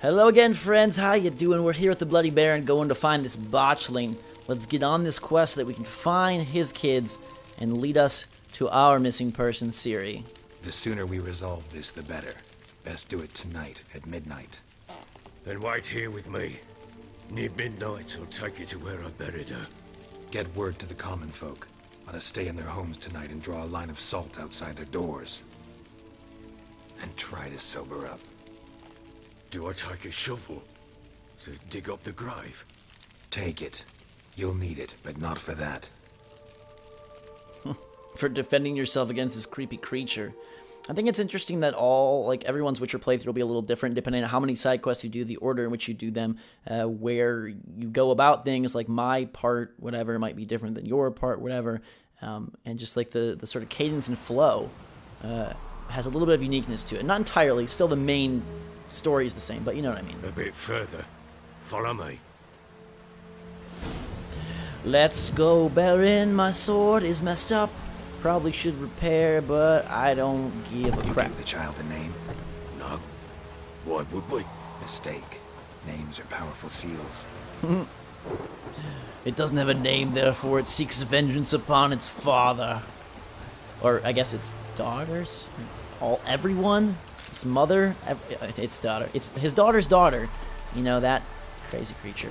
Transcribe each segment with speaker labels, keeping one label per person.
Speaker 1: Hello again, friends. How you doing? We're here at the Bloody Baron going to find this Botchling. Let's get on this quest so that we can find his kids and lead us to our missing person, Ciri.
Speaker 2: The sooner we resolve this, the better. Best do it tonight at midnight.
Speaker 3: Then wait here with me. Near midnight, I'll take you to where I buried her.
Speaker 2: Get word to the common folk. Let us stay in their homes tonight and draw a line of salt outside their doors. And try to sober up.
Speaker 3: Do I take a shovel to dig up the grave?
Speaker 2: Take it. You'll need it, but not for that.
Speaker 1: For defending yourself against this creepy creature. I think it's interesting that everyone's Witcher playthrough will be a little different depending on how many side quests you do, the order in which you do them, where you go about things. Like my part, whatever, might be different than your part, whatever. And just like the sort of cadence and flow has a little bit of uniqueness to it. Not entirely, still the main story is the same, but you know what I mean.
Speaker 3: A bit further. Follow me.
Speaker 1: Let's go, Baron. My sword is messed up. Probably should repair, but I don't give a crap.
Speaker 2: You give the child a name?
Speaker 3: No. Why would we?
Speaker 2: Mistake. Names are powerful seals.
Speaker 1: It doesn't have a name, therefore it seeks vengeance upon its father. Or I guess its daughters? Everyone? Its mother? Its daughter. It's his daughter's daughter. You know, that crazy creature.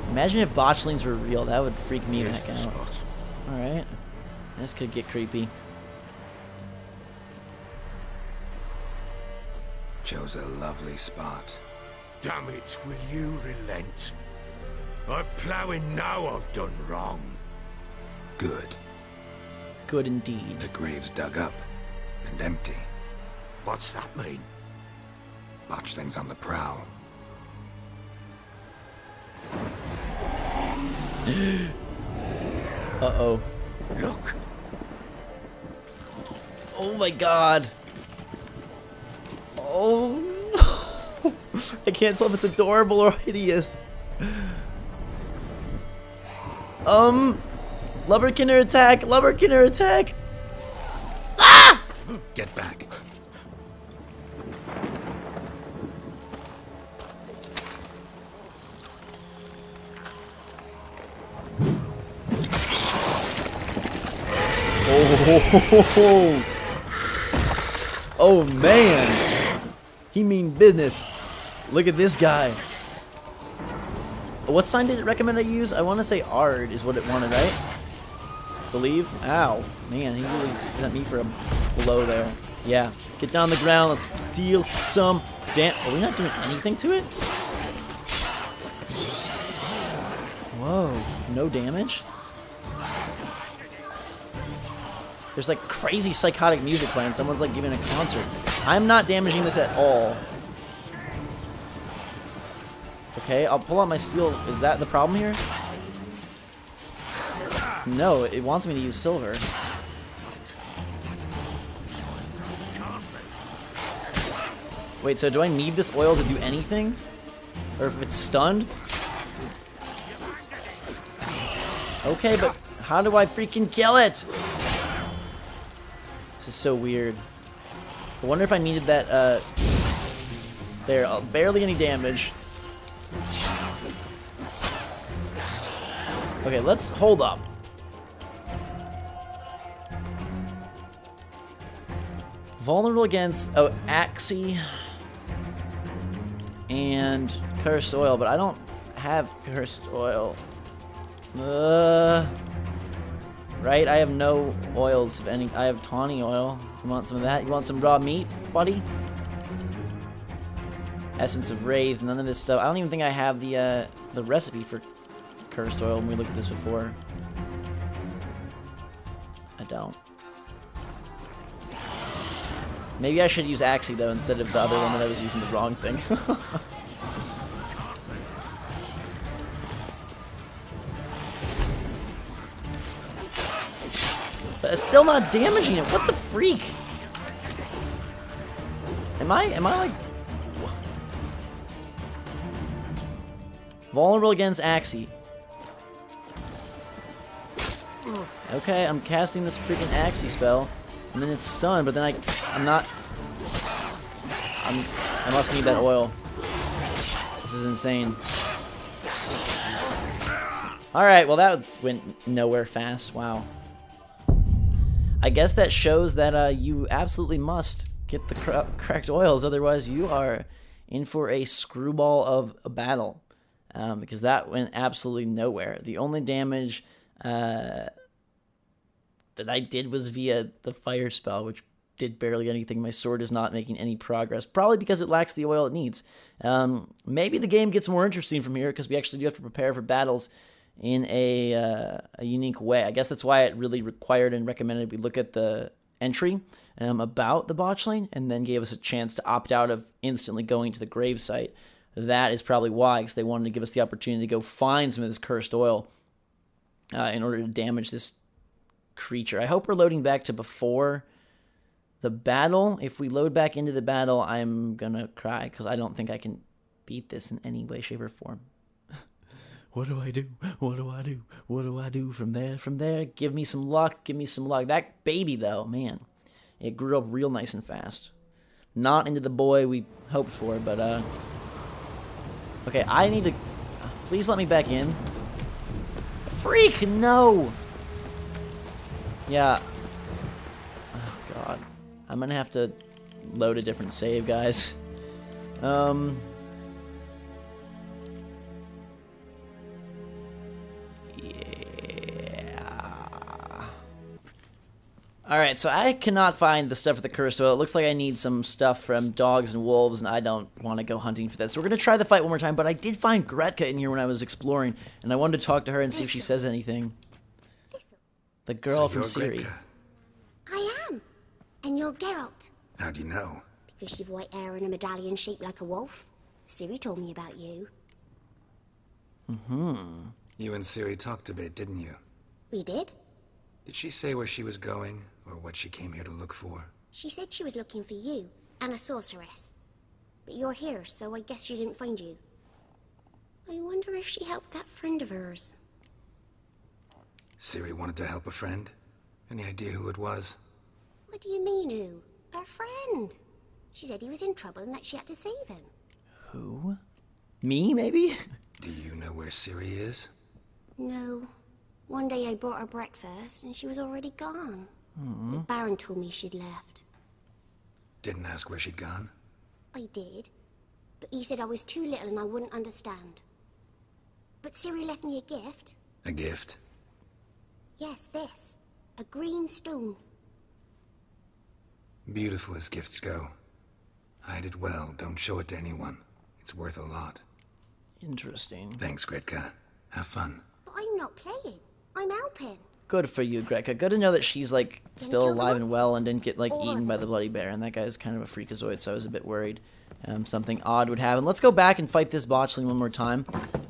Speaker 1: Imagine if botchlings were real. That would freak me the heck out. Alright. This could get creepy.
Speaker 2: Chose a lovely spot.
Speaker 3: Damn it, will you relent? I'm ploughing now I've done wrong.
Speaker 2: Good.
Speaker 1: Good indeed.
Speaker 2: The grave's dug up and empty.
Speaker 3: What's that mean?
Speaker 2: Botchling's on the prowl.
Speaker 1: Uh-oh.
Speaker 3: Look!
Speaker 1: Oh my god! Oh! I can't tell if it's adorable or hideous. Lubberkinner attack! Lubberkinner attack! Ah!
Speaker 2: Get back.
Speaker 1: Oh, oh man, he mean business. Look at this guy. What sign did it recommend I use? I want to say Ard is what it wanted, right? Believe? Ow, man, he really sent me for a blow there. Yeah, get down on the ground. Let's deal some damage. Are we not doing anything to it? Whoa, no damage? There's like crazy psychotic music playing. Someone's like giving a concert. I'm not damaging this at all. Okay, I'll pull out my steel. Is that the problem here? No, it wants me to use silver. Wait, so do I need this oil to do anything? Or if it's stunned? Okay, but how do I freaking kill it? This is so weird. I wonder if I needed that, there, barely any damage. Okay, let's hold up. Vulnerable against, Axie and Cursed Oil, but I don't have Cursed Oil. Right? I have no oils of any. I have tawny oil. You want some of that? You want some raw meat, buddy? Essence of Wraith, none of this stuff. I don't even think I have the recipe for Cursed Oil when we looked at this before. I don't. Maybe I should use Axie though instead of the other one that I was using the wrong thing. But it's still not damaging it. What the freak? Am I like vulnerable against Axie? Okay, I'm casting this freaking Axie spell, and then it's stunned. But then I'm not. I must need that oil. This is insane. Alright, well that went nowhere fast. Wow. I guess that shows that you absolutely must get the correct oils, otherwise you are in for a screwball of a battle. Because that went absolutely nowhere. The only damage that I did was via the fire spell, which did barely anything. My sword is not making any progress, probably because it lacks the oil it needs. Maybe the game gets more interesting from here, because we actually do have to prepare for battles in a unique way. I guess that's why it really required and recommended we look at the entry about the Botchling, and then gave us a chance to opt out of instantly going to the grave site. That is probably why, because they wanted to give us the opportunity to go find some of this cursed oil in order to damage this creature. I hope we're loading back to before the battle. If we load back into the battle, I'm gonna cry, because I don't think I can beat this in any way, shape, or form. What do I do? What do I do? What do I do from there? From there, give me some luck. Give me some luck. That baby, though, man, it grew up real nice and fast. Not into the boy we hoped for, but okay, I need to... Please let me back in. Freak, no! Yeah. Oh, God. I'm gonna have to load a different save, guys. Alright, so I cannot find the stuff for the cursed oil. It looks like I need some stuff from dogs and wolves, and I don't want to go hunting for that. So we're going to try the fight one more time, but I did find Greca in here when I was exploring, and I wanted to talk to her and see if she says anything. The girl from Ciri.
Speaker 4: Greca. I am. And you're Geralt.
Speaker 2: How do you know?
Speaker 4: Because you've white hair and a medallion shaped like a wolf. Ciri told me about you.
Speaker 2: Mm-hmm. You and Ciri talked a bit, didn't you?
Speaker 4: We did.
Speaker 2: Did she say where she was going, or what she came here to look for?
Speaker 4: She said she was looking for you, and a sorceress. But you're here, so I guess she didn't find you. I wonder if she helped that friend of hers.
Speaker 2: Ciri wanted to help a friend? Any idea who it was?
Speaker 4: What do you mean, who? Her friend. She said he was in trouble and that she had to save him.
Speaker 1: Who? Me, maybe?
Speaker 2: Do you know where Ciri is?
Speaker 4: No. One day I brought her breakfast, and she was already gone. The Baron told me she'd left.
Speaker 2: Didn't ask where she'd gone?
Speaker 4: I did. But he said I was too little and I wouldn't understand. But Ciri left me a gift.
Speaker 2: A gift?
Speaker 4: Yes, this. A green stone.
Speaker 2: Beautiful as gifts go. Hide it well, don't show it to anyone. It's worth a lot.
Speaker 1: Interesting.
Speaker 2: Thanks, Greca. Have fun.
Speaker 4: But I'm not playing. I'm helping.
Speaker 1: Good for you, Greca. Good to know that she's, like, still alive and well and didn't get, like, eaten by the bloody bear. And that guy's kind of a freakazoid, so I was a bit worried something odd would happen. Let's go back and fight this Botchling one more time.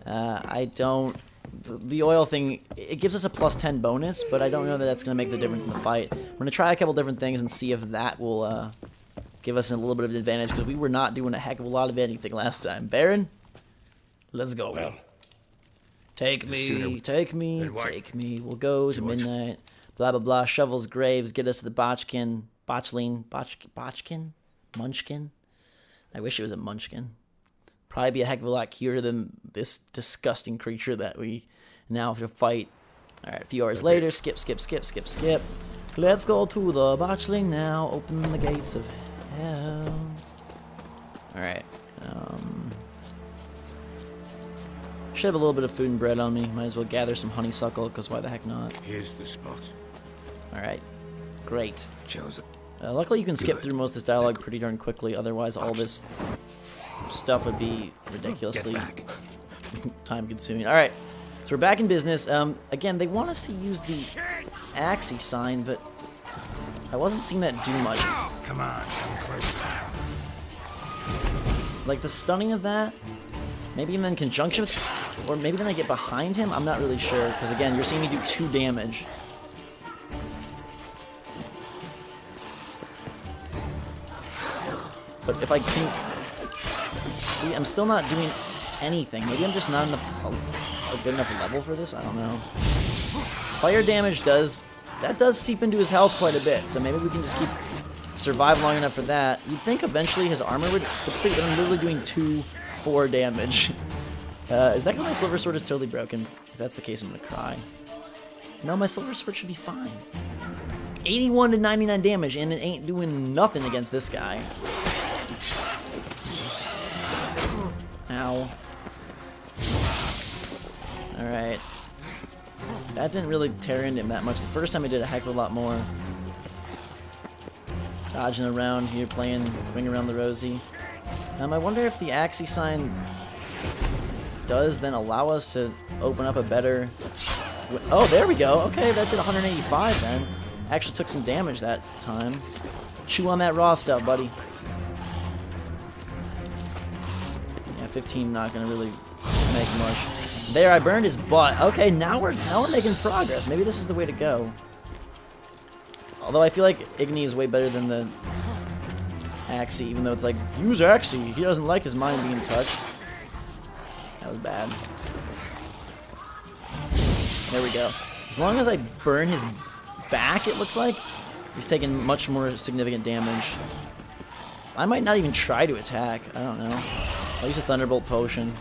Speaker 1: I don't... The oil thing, it gives us a +10 bonus, but I don't know that that's going to make the difference in the fight. We're going to try a couple different things and see if that will give us a little bit of an advantage, because we were not doing a heck of a lot of anything last time. Baron, let's go.
Speaker 3: Well,
Speaker 1: take me, take me, take me. We'll go to midnight. Blah, blah, blah. Shovels graves. Get us to the Botchling. Munchkin? I wish it was a Munchkin. Probably be a heck of a lot cuter than this disgusting creature that we now have to fight. Alright, a few hours later. Skip. Let's go to the Botchling now. Open the gates of hell. Alright. Should have a little bit of food and bread on me. Might as well gather some honeysuckle, because why the heck not?
Speaker 3: here's the spot.
Speaker 1: Alright. Great.
Speaker 2: Joseph.
Speaker 1: Luckily you can skip through most of this dialogue pretty darn quickly, otherwise all this stuff would be ridiculously time-consuming. Alright, so we're back in business. Again, they want us to use the Axie sign, but I wasn't seeing that do much.
Speaker 3: Come on, come close now.
Speaker 1: Like, the stunning of that, maybe even in conjunction with, or maybe then I get behind him, I'm not really sure, because again, you're seeing me do 2 damage. But if I can... See, I'm still not doing anything. Maybe I'm just not enough, a good enough level for this? I don't know. Fire damage does... That does seep into his health quite a bit, so maybe we can just keep survive long enough for that. You'd think eventually his armor would deplete, but I'm literally doing 4 damage. Is that because my silver sword is totally broken? If that's the case, I'm gonna cry. No, my silver sword should be fine. 81 to 99 damage, and it ain't doing nothing against this guy. Ow. Alright. That didn't really tear into him that much. The first time I did a heck of a lot more. Dodging around here, playing Ring Around the Rosie. I wonder if the Axie sign does then allow us to open up a better... Oh, there we go. Okay, that did 185 then. Actually took some damage that time. Chew on that raw stuff, buddy. Yeah, 15 not gonna really make much. There, I burned his butt. Okay, now we're making progress. Maybe this is the way to go. Although I feel like Igni is way better than the Axie, even though it's like, use Axie. He doesn't like his mind being touched. That was bad. There we go. As long as I burn his back, it looks like, he's taking much more significant damage. I might not even try to attack. I don't know. I'll use a Thunderbolt potion.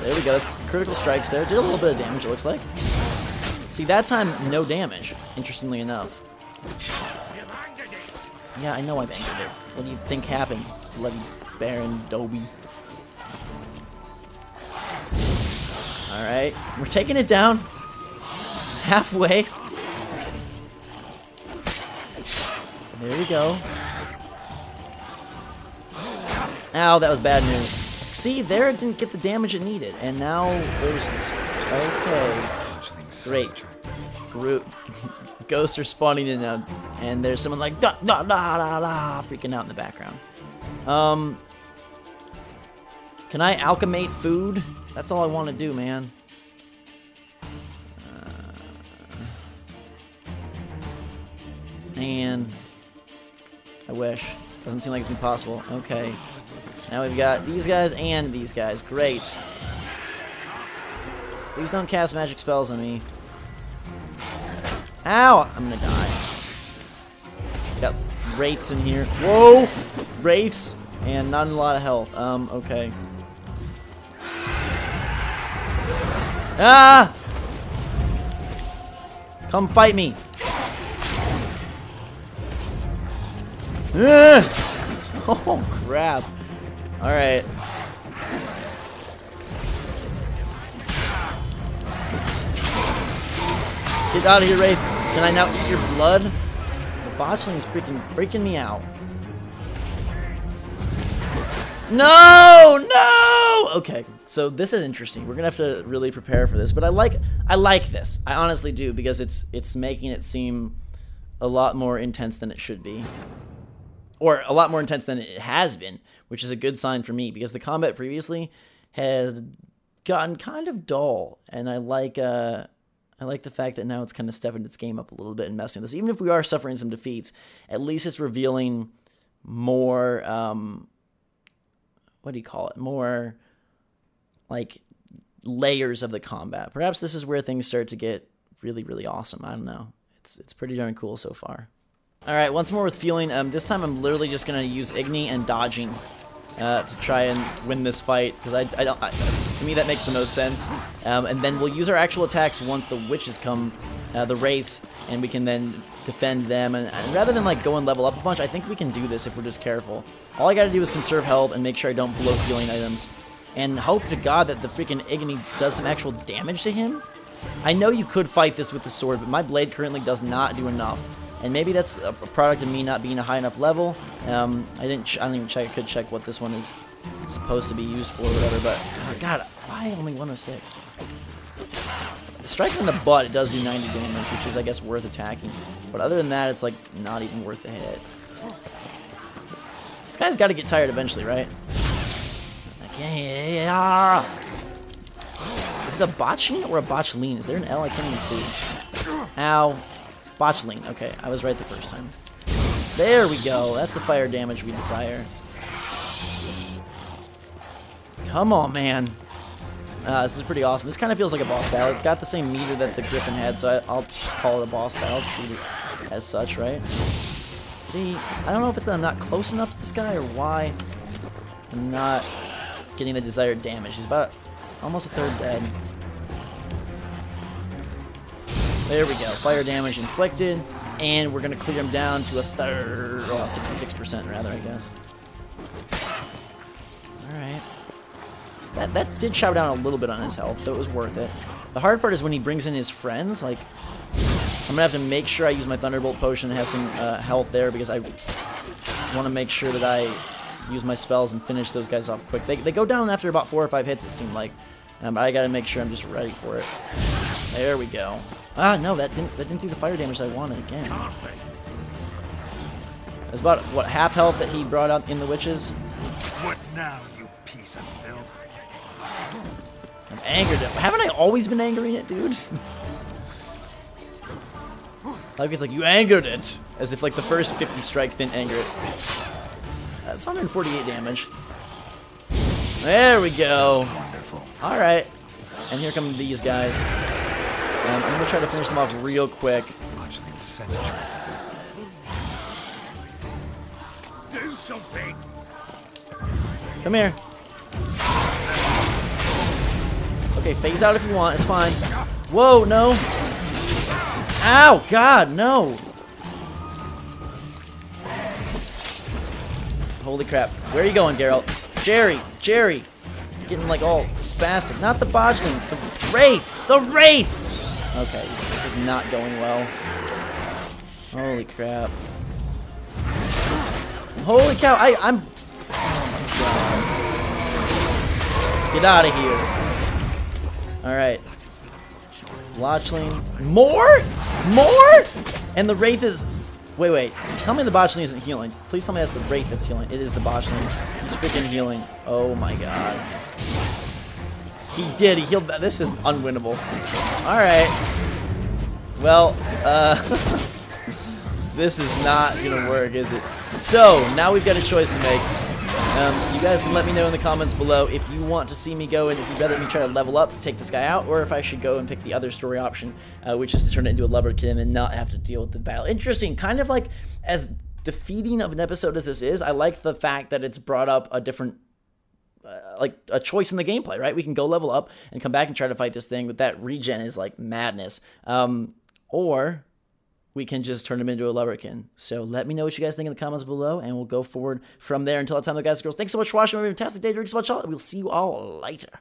Speaker 1: There we go. That's critical strikes there. Did a little bit of damage, it looks like. See, that time, no damage, interestingly enough. Yeah, I know I've angered it. What do you think happened, bloody Baron Dobie? Alright, we're taking it down. Halfway. There we go. Ow, that was bad news. See, there it didn't get the damage it needed, and now there's... Okay. Great. Ghosts are spawning in now, and there's someone like da da da da da freaking out in the background. Can I alchemate food? That's all I want to do, man. Man, I wish. Doesn't seem like it's possible. Okay. Now we've got these guys and these guys. Great. Please don't cast magic spells on me. Ow! I'm gonna die. Got wraiths in here. Whoa! Wraiths! And not a lot of health. Okay. Ah! Come fight me. Oh, crap. Alright. Get out of here, Wraith. Can I now eat your blood? The Botchling is freaking me out. No! No! Okay, so this is interesting. We're gonna have to really prepare for this, but I like this. I honestly do, because it's making it seem a lot more intense than it should be. Or a lot more intense than it has been, which is a good sign for me, because the combat previously has gotten kind of dull, and I like the fact that now it's kind of stepping its game up a little bit and messing with this. Even if we are suffering some defeats, at least it's revealing more, what do you call it? More, like, layers of the combat. Perhaps this is where things start to get really, really awesome. I don't know. It's pretty darn cool so far. Alright, once more with feeling. This time I'm literally just going to use Igni and dodging to try and win this fight, because to me that makes the most sense. And then we'll use our actual attacks once the witches come, the wraiths, and we can then defend them. And rather than like go and level up a bunch, I think we can do this if we're just careful. All I gotta do is conserve health and make sure I don't blow healing items, and hope to God that the freaking Igni does some actual damage to him. I know you could fight this with the sword, but my blade currently does not do enough. And maybe that's a product of me not being a high enough level. I don't even check. I could check what this one is supposed to be used for or whatever, but oh God, why only 106? Striking in the butt, it does do 90 damage, which is, I guess, worth attacking. But other than that, it's like not even worth the hit. This guy's got to get tired eventually, right? Okay. Is it a Botchling or a Botchling? Is there an L? I can't even see. Ow. Botchling. Okay, I was right the first time. There we go. That's the fire damage we desire. Come on, man. This is pretty awesome. This kind of feels like a boss battle. It's got the same meter that the Griffin had, so I'll call it a boss battle. as such, right? See, I don't know if it's that I'm not close enough to this guy or why I'm not getting the desired damage. He's about almost a third dead. There we go. Fire damage inflicted, and we're going to clear him down to a third, well, 66% rather, I guess. Alright. That did chow down a little bit on his health, so it was worth it. The hard part is when he brings in his friends, like, I'm going to have to make sure I use my Thunderbolt Potion and have some health there, because I want to make sure that I use my spells and finish those guys off quick. They go down after about 4 or 5 hits, it seemed like. But I got to make sure I'm just ready for it. There we go. Ah, no, that didn't do the fire damage I wanted again. It's about, what, half health that he brought out in the witches?
Speaker 3: What now, you piece of filth?
Speaker 1: I'm angered. Haven't I always been angering it, dude? Like, he's like, you angered it! As if, like, the first 50 strikes didn't anger it. That's 148 damage. There we go.
Speaker 2: Wonderful.
Speaker 1: Alright. And here come these guys. I'm going to try to finish them off real quick.
Speaker 2: Botchling symmetry.
Speaker 3: Do something!
Speaker 1: Come here. Okay, phase out if you want. It's fine. Whoa, no. Ow, God, no. Holy crap. Where are you going, Geralt? Jerry. You're getting, like, all spastic. Not the Botchling. The Wraith. The Wraith! Okay, this is not going well. Holy crap. Holy cow, I'm... Oh my God. Get out of here. Alright. Botchling. More? And the Wraith is... Wait. Tell me the Botchling isn't healing. Please tell me that's the Wraith that's healing. It is the Botchling. He's freaking healing. Oh my God. He did. He healed that. This is unwinnable. Alright. Well, this is not going to work, is it? So, now we've got a choice to make. You guys can let me know in the comments below if you want to see me go and if you'd rather me try to level up to take this guy out, or if I should go and pick the other story option, which is to turn it into a lubberkin and not have to deal with the battle. Interesting. Kind of like, as defeating of an episode as this is, I like the fact that it's brought up a different, like, a choice in the gameplay, right? We can go level up and come back and try to fight this thing, but that regen is, like, madness. Or we can just turn him into a lubberkin. So let me know what you guys think in the comments below, and we'll go forward from there. Until that time, though, guys and girls, thanks so much for watching. Have a fantastic day. Drink so much. We'll see you all later.